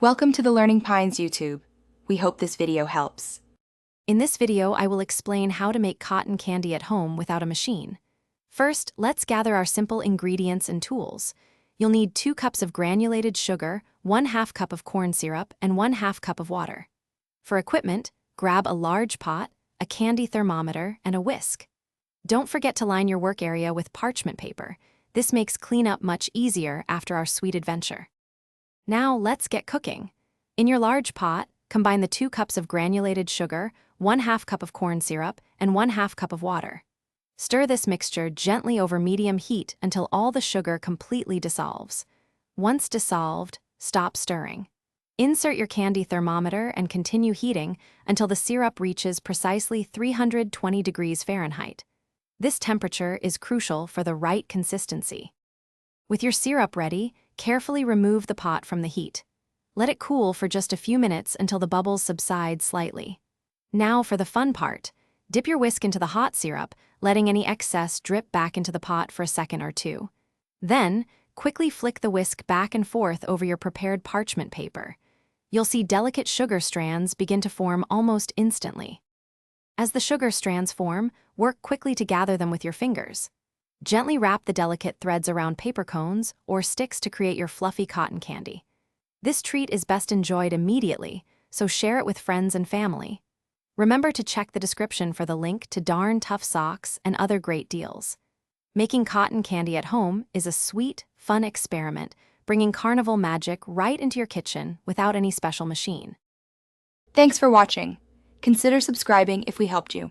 Welcome to the Learning Pines YouTube. We hope this video helps. In this video, I will explain how to make cotton candy at home without a machine. First, let's gather our simple ingredients and tools. You'll need 2 cups of granulated sugar, 1/2 cup of corn syrup, and 1/2 cup of water. For equipment, grab a large pot, a candy thermometer, and a whisk. Don't forget to line your work area with parchment paper. This makes cleanup much easier after our sweet adventure. Now let's get cooking. In your large pot, combine the 2 cups of granulated sugar, 1/2 cup of corn syrup, and 1/2 cup of water. Stir this mixture gently over medium heat until all the sugar completely dissolves. Once dissolved, stop stirring. Insert your candy thermometer and continue heating until the syrup reaches precisely 320 degrees Fahrenheit. This temperature is crucial for the right consistency. With your syrup ready, carefully remove the pot from the heat. Let it cool for just a few minutes until the bubbles subside slightly. Now for the fun part. Dip your whisk into the hot syrup, letting any excess drip back into the pot for a second or two. Then, quickly flick the whisk back and forth over your prepared parchment paper. You'll see delicate sugar strands begin to form almost instantly. As the sugar strands form, work quickly to gather them with your fingers. Gently wrap the delicate threads around paper cones or sticks to create your fluffy cotton candy. This treat is best enjoyed immediately, so share it with friends and family. Remember to check the description for the link to Darn Tough Socks and other great deals. Making cotton candy at home is a sweet, fun experiment, bringing carnival magic right into your kitchen without any special machine. Thanks for watching. Consider subscribing if we helped you.